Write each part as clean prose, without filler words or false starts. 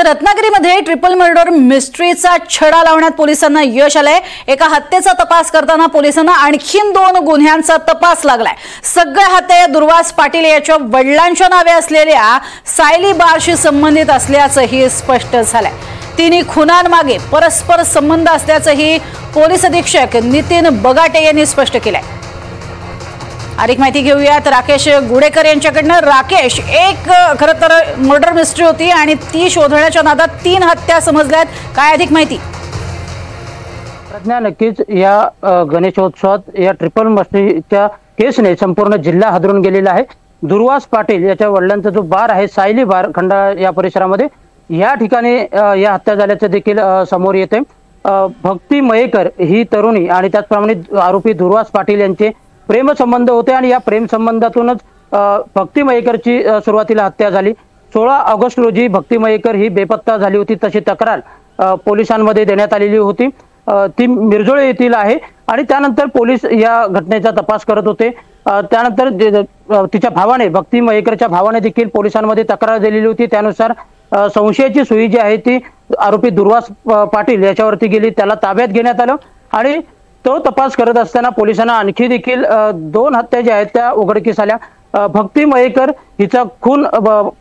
तर रत्नागिरीमध्ये triple murder मिस्ट्रीचा छडा लावण्यात पोलिसांना यश आलंय। एका हत्येचा तपास करताना पोलिसांना आणखीन 2 गुन्ह्यांचा तपास लागलाय। सगळ्या हत्या दुर्वास पाटील याच्या वडिलांच्या नावे असलेल्या सायली बारशी संबंधित असल्याचंही स्पष्ट झालंय। तिन्ही खुनांमागे परस्पर संबंध असल्याचंही पोलीस अधीक्षक नितीन बगाटे यांनी स्पष्ट केलंय। अधिक माहिती घेऊयात राकेश गुडेकर यांच्याकडनं। राकेश, एक खरं तर मर्डर मिस्ट्री होती आणि ती शोधण्याच्या नादात 3 हत्या समजल्यात, काय अधिक माहिती? प्रज्ञा, नक्कीच या गणेशोत्सवात या ट्रिपल मिस्ट्रीच्या केसने संपूर्ण जिल्हा हादरून गेलेला आहे। दुर्वास पाटील याच्या वडिलांचा जो बार आहे सायली बार खंडा या परिसरामध्ये, या ठिकाणी या हत्या झाल्याचं देखील समोर येते। भक्ती मयेकर ही तरुणी आणि त्याचप्रमाणे आरोपी दुर्वास पाटील यांचे प्रेमसंबंध होते आणि या प्रेमसंबंधातूनच भक्ती मयेकरची सुरुवातीला हत्या झाली। 16 ऑगस्ट रोजी भक्ती मयेकर ही बेपत्ता झाली होती, तशी तक्रार पोलिसांमध्ये देण्यात आलेली होती। ती मिरजोळे येथील आहे आणि त्यानंतर पोलीस या घटनेचा तपास करत होते। त्यानंतर तिच्या भावाने, भक्ती मयेकरच्या भावाने देखील पोलिसांमध्ये तक्रार दिलेली होती। त्यानुसार संशयाची सुई जी आहे ती आरोपी दुर्वास पाटील याच्यावरती गेली, त्याला ताब्यात घेण्यात आलं आणि तो तपास करत असताना पोलिसांना आणखी देखील 2 हत्या ज्या आहेत त्या उघडकीस आल्या। भक्ती मयेकर हिचा खून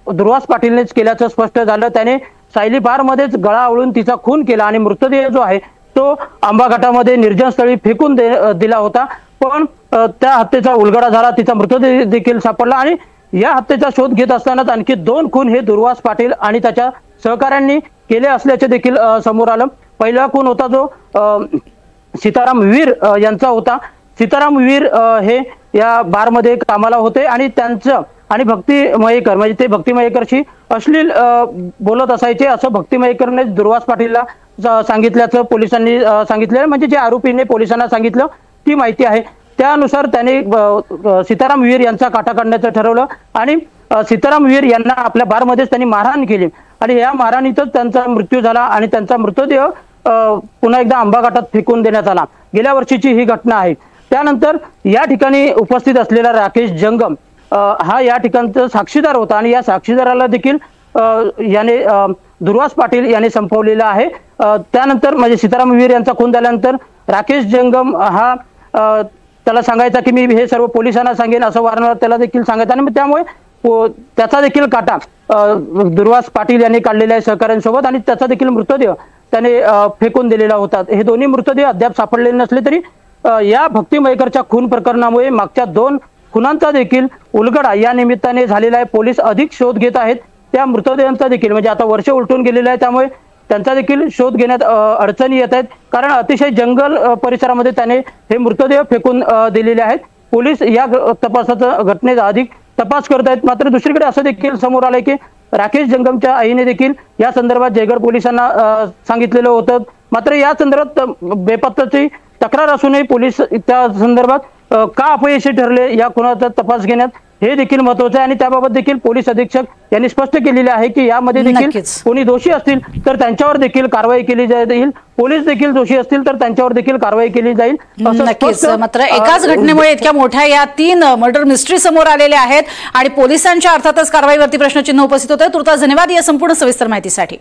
दुर्वास पाटीलनेच केल्याचं स्पष्ट झालं। त्याने सायली बार मध्येच गळा आवळून तिचा खून केला आणि मृतदेह जो आहे तो आंबा घाटामध्ये निर्जन स्थळी फेकून दिला होता। पण त्या हत्येचा उलगडा झाला, तिचा मृतदेह देखील सापडला आणि या हत्येचा शोध घेत असतानाच आणखी 2 खून हे दुर्वास पाटील आणि त्याच्या सहकाऱ्यांनी केले असल्याचे देखील समोर आलं। पहिला खून होता जो सीताराम वीर यांचा होता। सीताराम वीर हे या बारमध्ये कामाला होते आणि त्यांचं आणि भक्ती मयेकर म्हणजे ते भक्ती मयेकरशी अश्लील बोलत असायचे, असं भक्ती मयेकरने दुर्वास पाटीलला सांगितल्याचं पोलिसांनी सांगितलं। म्हणजे जे आरोपीने पोलिसांना सांगितलं ती माहिती आहे। त्यानुसार त्याने सीताराम वीर यांचा काटा काढण्याचं ठरवलं आणि सीताराम वीर यांना आपल्या बारमध्येच त्यांनी मारहाण केली आणि या मारहाणीतच त्यांचा मृत्यू झाला आणि त्यांचा मृतदेह पुन्हा एकदा आंबा घाटात फेकून देण्यात आला। गेल्या वर्षीची ही घटना आहे। त्यानंतर या ठिकाणी उपस्थित असलेला राकेश जंगम हा या ठिकाणचा साक्षीदार होता आणि या साक्षीदाराला देखील याने दुर्वास पाटील याने संपवलेला आहे। त्यानंतर म्हणजे सीताराम वीर यांचा खून झाल्यानंतर राकेश जंगम हा त्याला सांगायचा की मी हे सर्व पोलिसांना सांगेन, असं वारंवार त्याला देखील सांगायचं आणि त्यामुळे त्याचा देखील काटा दुर्वास पाटील यांनी काढलेला आहे सहकाऱ्यांसोबत आणि त्याचा देखील मृतदेह त्याने फेकून दिलेला होता। हे दोन्ही मृतदेह अद्याप सापडलेले नसले तरी या भक्ती मयेकरच्या खून प्रकरणामुळे मागच्या 2 खुनांचा देखील उलगडा या निमित्ताने झालेला आहे। पोलीस अधिक शोध घेत आहेत त्या मृतदेहांचा देखील, म्हणजे आता वर्ष उलटून गेलेलं आहे त्यामुळे त्यांचा देखील शोध घेण्यात अडचणी येत आहेत, कारण अतिशय जंगल परिसरामध्ये त्याने हे मृतदेह फेकून दिलेले आहेत। पोलीस या तपासाचा घटनेचा अधिक तपास करत आहेत। मात्र दुसरीकडे असं देखील समोर आलंय की राकेश जंगमच्या आईने देखील या संदर्भात जयगड पोलिसांना सांगितलेलं होतं। मात्र या संदर्भात बेपत्ताची तक्रार असूनही पोलीस त्या संदर्भात का अपयशी ठरले या खुनाचा तपास घेण्यात हे देखील महत्त्वाचं आहे आणि त्याबाबत देखील पोलीस अधीक्षक यांनी स्पष्ट केलेले आहे की यामध्ये देखील कोणी दोषी असतील तर त्यांच्यावर देखील कारवाई केली जाईल, पोलीस देखील दोषी असतील तर त्यांच्यावर देखील कारवाई केली जाईल असं नक्कीच। मात्र एकाच घटनेमुळे इतक्या मोठ्या या 3 मर्डर मिस्ट्री समोर आलेल्या आहेत आणि पोलिसांच्या अर्थातच कारवाईवरती प्रश्नचिन्ह उपस्थित होते। तुर्तास धन्यवाद या संपूर्ण सविस्तर माहितीसाठी।